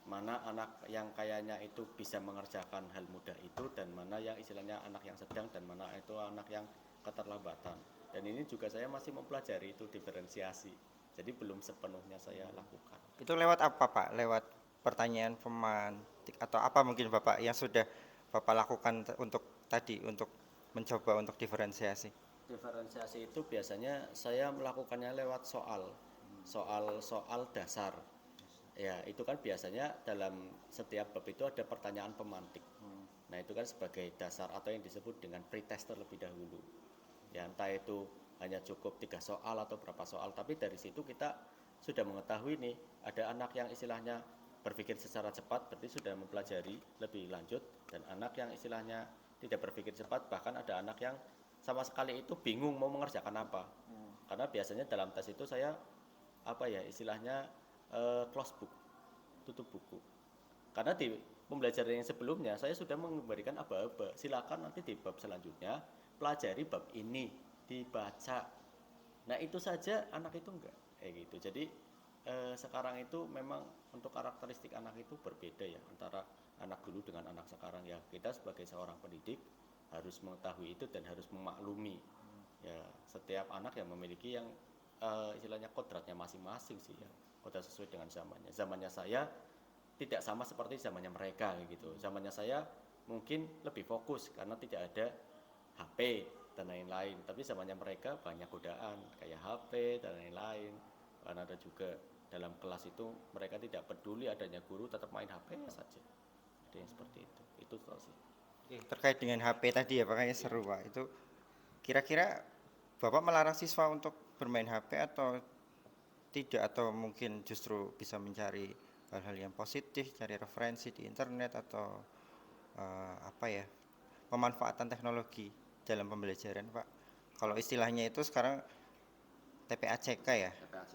mana anak yang kayaknya itu bisa mengerjakan hal mudah itu, dan mana yang istilahnya anak yang sedang, dan mana itu anak yang keterlambatan. Dan ini juga saya masih mempelajari itu diferensiasi, jadi belum sepenuhnya saya lakukan. Itu lewat apa Pak? Lewat pertanyaan pemantik atau apa mungkin Bapak yang sudah Bapak lakukan untuk tadi untuk mencoba untuk diferensiasi? Diferensiasi itu biasanya saya melakukannya lewat soal dasar. Ya, itu kan biasanya dalam setiap bab itu ada pertanyaan pemantik. Nah, itu kan sebagai dasar atau yang disebut dengan pretest terlebih dahulu. Ya, entah itu hanya cukup 3 soal atau berapa soal, tapi dari situ kita sudah mengetahui nih, ada anak yang istilahnya berpikir secara cepat, berarti sudah mempelajari lebih lanjut, dan anak yang istilahnya tidak berpikir cepat, bahkan ada anak yang sama sekali itu bingung mau mengerjakan apa. Karena biasanya dalam tes itu saya istilahnya close book, tutup buku. Karena di pembelajaran yang sebelumnya saya sudah memberikan aba-aba, silakan nanti di bab selanjutnya pelajari bab ini, dibaca. Nah, itu saja anak itu enggak kayak gitu. Jadi sekarang itu memang untuk karakteristik anak itu berbeda ya, antara anak dulu dengan anak sekarang. Ya, kita sebagai seorang pendidik harus mengetahui itu dan harus memaklumi ya, setiap anak yang memiliki yang istilahnya kodratnya masing-masing sih ya, kodrat sesuai dengan zamannya. Zamannya saya tidak sama seperti zamannya mereka gitu. Zamannya saya mungkin lebih fokus karena tidak ada HP dan lain-lain, tapi zamannya mereka banyak godaan kayak HP dan lain-lain. Karena ada juga dalam kelas itu mereka tidak peduli adanya guru, tetap main HP saja. Ada yang seperti itu. Itu sih. Terkait dengan HP tadi ya Pak, kayaknya seru Pak. Itu kira-kira Bapak melarang siswa untuk bermain HP atau tidak, atau mungkin justru bisa mencari hal-hal yang positif, cari referensi di internet atau pemanfaatan teknologi dalam pembelajaran Pak. Kalau istilahnya itu sekarang TPACK ya. TPACK.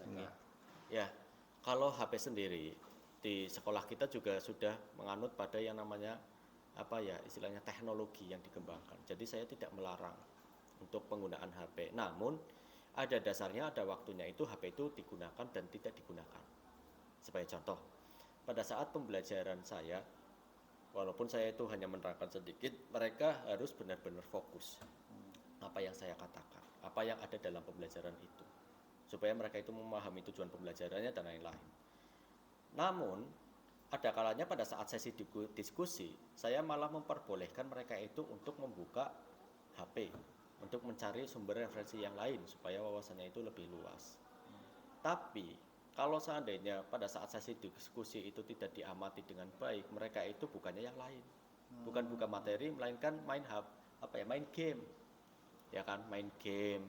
Ya, kalau HP sendiri di sekolah kita juga sudah menganut pada yang namanya istilahnya teknologi yang dikembangkan. Jadi saya tidak melarang untuk penggunaan HP. Namun ada dasarnya, ada waktunya itu HP itu digunakan dan tidak digunakan. Sebagai contoh, pada saat pembelajaran saya, walaupun saya itu hanya menerangkan sedikit, mereka harus benar-benar fokus apa yang saya katakan, apa yang ada dalam pembelajaran itu, supaya mereka itu memahami tujuan pembelajarannya dan lain-lain. Namun ada kalanya pada saat sesi diskusi, saya malah memperbolehkan mereka itu untuk membuka HP, untuk mencari sumber referensi yang lain supaya wawasannya itu lebih luas. Tapi kalau seandainya pada saat sesi diskusi itu tidak diamati dengan baik, mereka itu bukannya yang lain, bukan buka materi, melainkan main game, ya kan, main game,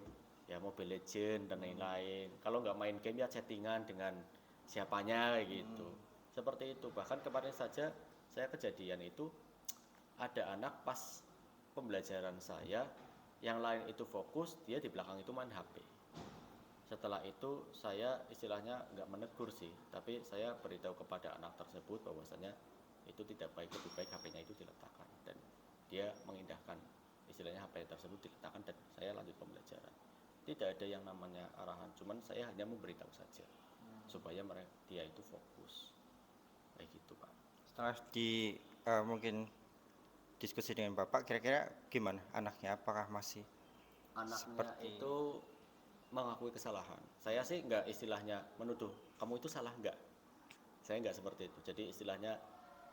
ya Mobile Legends dan lain-lain. Kalau nggak main game ya chattingan dengan siapanya gitu. Seperti itu. Bahkan kemarin saja saya kejadian itu ada anak pas pembelajaran saya, yang lain itu fokus, dia di belakang itu main HP. Setelah itu saya istilahnya nggak menegur sih, tapi saya beritahu kepada anak tersebut bahwasanya itu tidak baik, lebih baik HP-nya itu diletakkan, dan dia mengindahkan istilahnya HP tersebut diletakkan, dan saya lanjut pembelajaran. Tidak ada yang namanya arahan, cuman saya hanya memberitahu saja supaya dia itu fokus. Kayak gitu Pak. Setelah mungkin diskusi dengan Bapak, kira-kira gimana anaknya? Apakah masih anaknya itu mengakui kesalahan? Saya sih nggak istilahnya menuduh kamu itu salah, nggak. Saya nggak seperti itu. Jadi istilahnya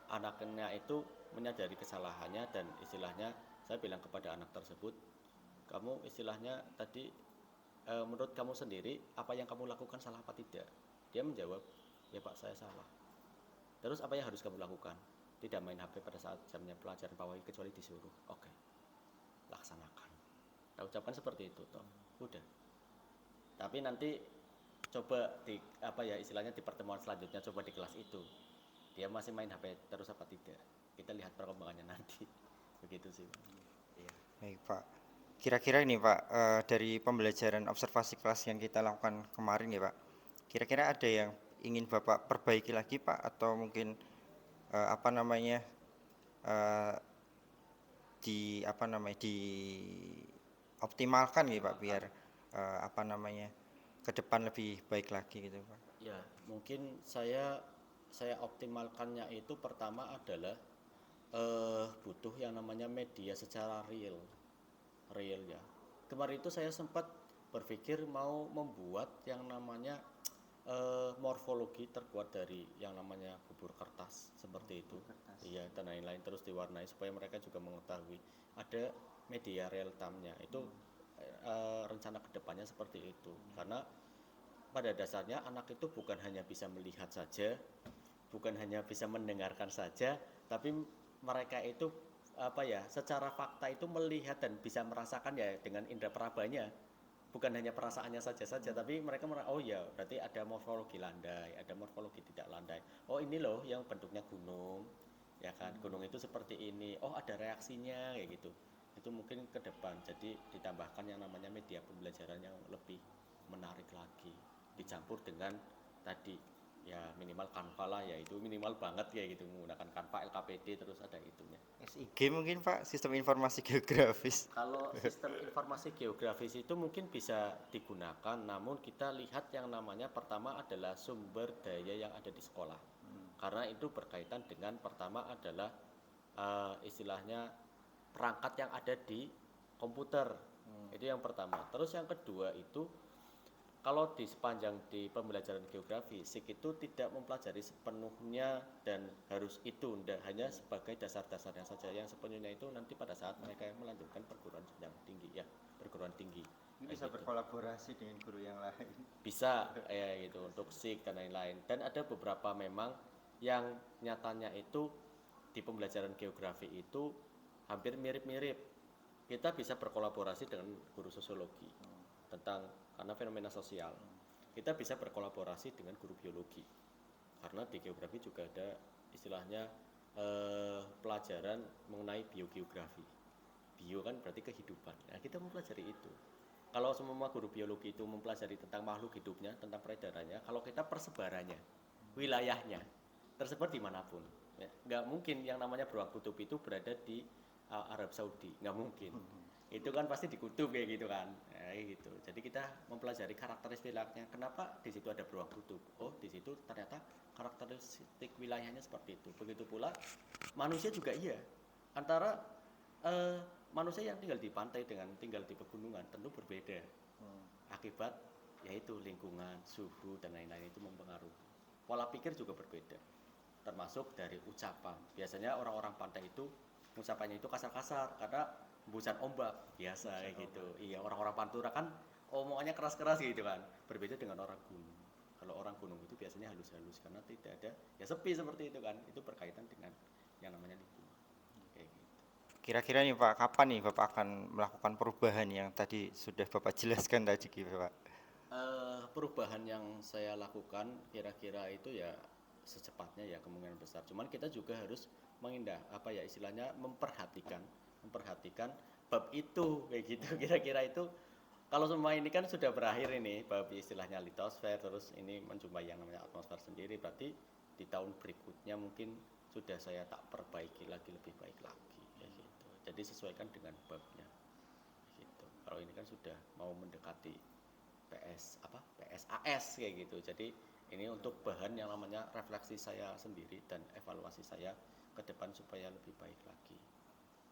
anaknya itu menyadari kesalahannya, dan istilahnya saya bilang kepada anak tersebut, kamu istilahnya tadi menurut kamu sendiri apa yang kamu lakukan salah apa tidak? Dia menjawab, ya Pak, saya salah. Terus apa yang harus kamu lakukan? Tidak main HP pada saat jamnya pelajaran pawai kecuali disuruh. Oke, laksanakan. Kita ucapkan seperti itu toh. Udah. Tapi nanti coba istilahnya di pertemuan selanjutnya, coba di kelas itu dia masih main HP terus apa tidak. Kita lihat perkembangannya nanti. Begitu sih. Iya. Baik Pak. Kira-kira ini Pak, dari pembelajaran observasi kelas yang kita lakukan kemarin ya Pak, kira-kira ada yang ingin Bapak perbaiki lagi Pak, atau mungkin dioptimalkan gitu Pak, biar ke depan lebih baik lagi gitu Pak. Ya, mungkin saya saya optimalkannya itu pertama adalah butuh yang namanya media secara real ya. Kemarin itu saya sempat berpikir mau membuat yang namanya morfologi terbuat dari yang namanya bubur kertas seperti itu. Iya, dan lain-lain, terus diwarnai supaya mereka juga mengetahui ada media real time-nya. Itu rencana kedepannya seperti itu. Karena pada dasarnya anak itu bukan hanya bisa melihat saja, bukan hanya bisa mendengarkan saja, tapi mereka itu secara fakta itu melihat dan bisa merasakan ya dengan indera perabanya, bukan hanya perasaannya saja, tapi mereka oh ya berarti ada morfologi landai, ada morfologi tidak landai, oh ini loh yang bentuknya gunung, ya kan, gunung itu seperti ini, oh ada reaksinya kayak gitu. Itu mungkin ke depan, jadi ditambahkan yang namanya media pembelajaran yang lebih menarik lagi, dicampur dengan tadi ya minimal Canva lah, ya itu minimal banget kayak gitu, menggunakan Canva, LKPD, terus ada itunya. SIG mungkin Pak, sistem informasi geografis. Kalau sistem informasi geografis itu mungkin bisa digunakan, namun kita lihat yang namanya pertama adalah sumber daya yang ada di sekolah. Karena itu berkaitan dengan pertama adalah istilahnya perangkat yang ada di komputer. Itu yang pertama. Terus yang kedua itu kalau di sepanjang di pembelajaran geografi, SIG itu tidak mempelajari sepenuhnya dan harus itu, tidak hanya sebagai dasar-dasarnya saja. Yang sepenuhnya itu nanti pada saat mereka melanjutkan perguruan jenjang tinggi, ya perguruan tinggi. Ini bisa berkolaborasi dengan guru yang lain. Bisa, ya gitu, untuk SIG dan lain-lain. Dan ada beberapa memang yang nyatanya itu di pembelajaran geografi itu hampir mirip-mirip. Kita bisa berkolaborasi dengan guru sosiologi tentang karena fenomena sosial. Kita bisa berkolaborasi dengan guru biologi karena di geografi juga ada istilahnya pelajaran mengenai biogeografi. Bio kan berarti kehidupan. Nah, kita mempelajari itu. Kalau semua guru biologi itu mempelajari tentang makhluk hidupnya, tentang peredarannya, kalau kita persebarannya, wilayahnya, tersebar dimanapun. Ya, nggak mungkin yang namanya beruang kutub itu berada di Arab Saudi, nggak mungkin. Itu kan pasti di kutub kayak gitu kan, gitu. Jadi kita mempelajari karakteristik wilayahnya. Kenapa di situ ada beruang kutub? Oh, di situ ternyata karakteristik wilayahnya seperti itu. Begitu pula manusia juga iya. Antara manusia yang tinggal di pantai dengan tinggal di pegunungan tentu berbeda. Akibat yaitu lingkungan, suhu dan lain-lain itu mempengaruhi. Pola pikir juga berbeda. Termasuk dari ucapan. Biasanya orang-orang pantai itu ucapannya itu kasar-kasar karena hembusan ombak biasa kayak gitu. Iya, orang-orang Pantura kan omongannya keras-keras gitu kan. Berbeda dengan orang gunung. Kalau orang gunung itu biasanya halus-halus karena tidak ada ya sepi seperti itu kan. Itu berkaitan dengan yang namanya lingkungan. Kayak gitu. Kira-kira nih Pak, kapan nih Bapak akan melakukan perubahan yang tadi sudah Bapak jelaskan tadi gitu Pak? Perubahan yang saya lakukan kira-kira itu ya secepatnya ya kemungkinan besar. Cuman kita juga harus istilahnya memperhatikan bab itu kayak gitu. Kira-kira itu kalau semua ini kan sudah berakhir ini bab istilahnya litosfer, terus ini menjumpai yang namanya atmosfer sendiri, berarti di tahun berikutnya mungkin sudah saya tak perbaiki lagi lebih baik lagi kayak gitu. Jadi sesuaikan dengan babnya gitu. Kalau ini kan sudah mau mendekati PSAS kayak gitu. Jadi ini untuk bahan yang namanya refleksi saya sendiri dan evaluasi saya ke depan supaya lebih baik lagi.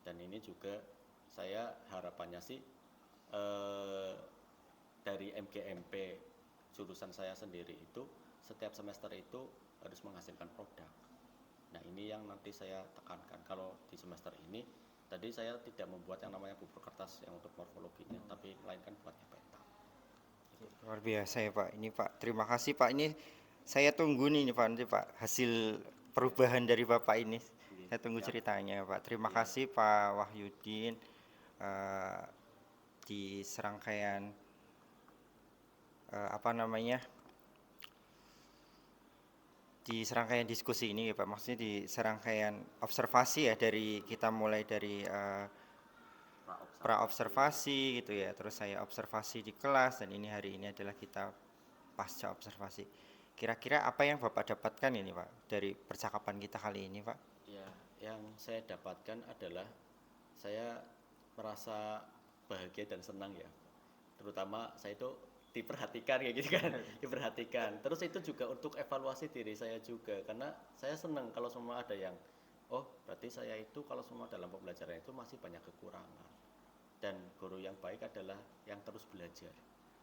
Dan ini juga saya harapannya sih dari MGMP jurusan saya sendiri itu setiap semester itu harus menghasilkan produk. Nah, ini yang nanti saya tekankan. Kalau di semester ini tadi saya tidak membuat yang namanya bubur kertas yang untuk morfologinya, tapi melainkan buatnya peta. Luar biasa ya Pak. Ini Pak, terima kasih Pak. Ini saya tunggu nih Pak, nanti Pak hasil perubahan dari Bapak ini. Saya tunggu ceritanya Pak. Terima kasih Pak Wahyudin di serangkaian di serangkaian diskusi ini ya Pak. Maksudnya di serangkaian observasi ya, dari kita mulai dari pra-observasi gitu ya, terus saya observasi di kelas, dan ini hari ini adalah kita pasca observasi. Kira-kira apa yang Bapak dapatkan ini Pak dari percakapan kita kali ini Pak? Ya, yang saya dapatkan adalah saya merasa bahagia dan senang ya. Terutama saya itu diperhatikan kayak gitu kan, diperhatikan. Terus itu juga untuk evaluasi diri saya juga, karena saya senang kalau semua ada yang, oh berarti saya itu kalau semua dalam pembelajaran itu masih banyak kekurangan. Dan guru yang baik adalah yang terus belajar,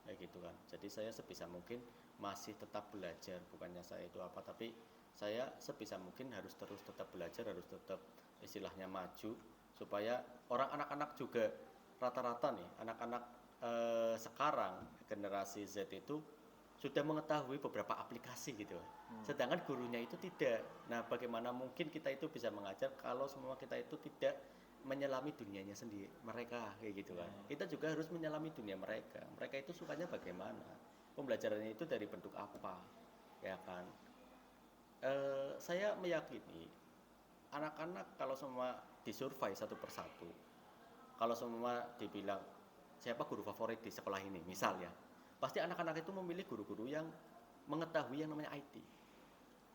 kayak gitu kan. Jadi saya sebisa mungkin masih tetap belajar, bukannya saya itu apa, tapi saya sebisa mungkin harus terus tetap belajar, harus tetap istilahnya maju, supaya anak-anak juga rata-rata nih, anak-anak sekarang generasi Z itu sudah mengetahui beberapa aplikasi gitu, sedangkan gurunya itu tidak. Nah, bagaimana mungkin kita itu bisa mengajar kalau semua kita itu tidak menyelami dunianya sendiri mereka kayak gitu kan. Kita juga harus menyelami dunia mereka. Mereka itu sukanya bagaimana, pembelajarannya itu dari bentuk apa, ya kan. Saya meyakini anak-anak kalau semua disurvei satu persatu, kalau semua dibilang siapa guru favorit di sekolah ini misal ya, pasti anak-anak itu memilih guru-guru yang mengetahui yang namanya IT.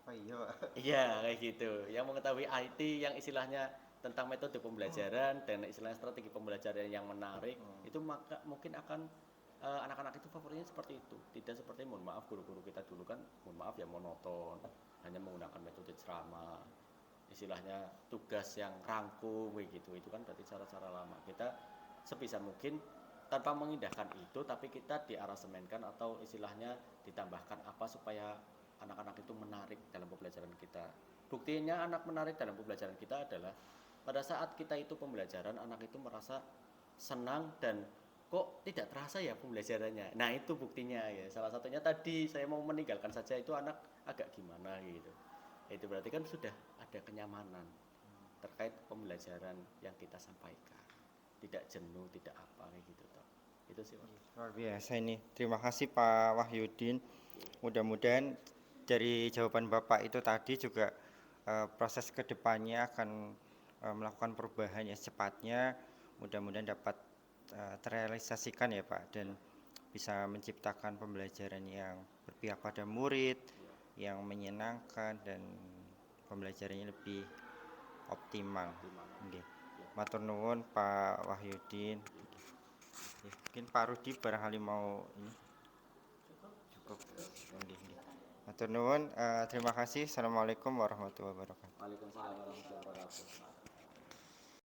Oh iya Pak. Iya kayak gitu, yang mengetahui IT, yang istilahnya tentang metode pembelajaran dan istilahnya strategi pembelajaran yang menarik, itu maka mungkin akan anak-anak itu favoritnya seperti itu. Tidak seperti, mohon maaf, guru-guru kita dulu kan, mohon maaf ya, monoton, hanya menggunakan metode ceramah, istilahnya tugas yang rangkum kayak gitu. Itu kan berarti cara-cara lama. Kita sebisa mungkin tanpa mengindahkan itu, tapi kita diarasemenkan atau istilahnya ditambahkan apa supaya anak-anak itu menarik dalam pembelajaran kita. Buktinya anak menarik dalam pembelajaran kita adalah pada saat kita itu pembelajaran, anak itu merasa senang dan kok tidak terasa ya pembelajarannya. Nah, itu buktinya ya. Salah satunya tadi saya mau meninggalkan saja itu anak agak gimana gitu. Itu berarti kan sudah ada kenyamanan terkait pembelajaran yang kita sampaikan. Tidak jenuh, tidak apa kayak gitu toh. Itu sih, Pak. Luar biasa ini. Terima kasih Pak Wahyudin. Mudah-mudahan dari jawaban Bapak itu tadi juga proses kedepannya akan melakukan perubahan yang secepatnya. Mudah-mudahan dapat terrealisasikan ya Pak, dan bisa menciptakan pembelajaran yang berpihak pada murid, yang menyenangkan dan pembelajarannya lebih optimal. Nggih. Matur nuwun Pak Wahyudin. Mungkin Pak Rudi barangkali mau ini cukup. Nggih, nggih. Matur nuwun, terima kasih. Assalamualaikum warahmatullahi wabarakatuh. Waalaikumsalam warahmatullahi wabarakatuh.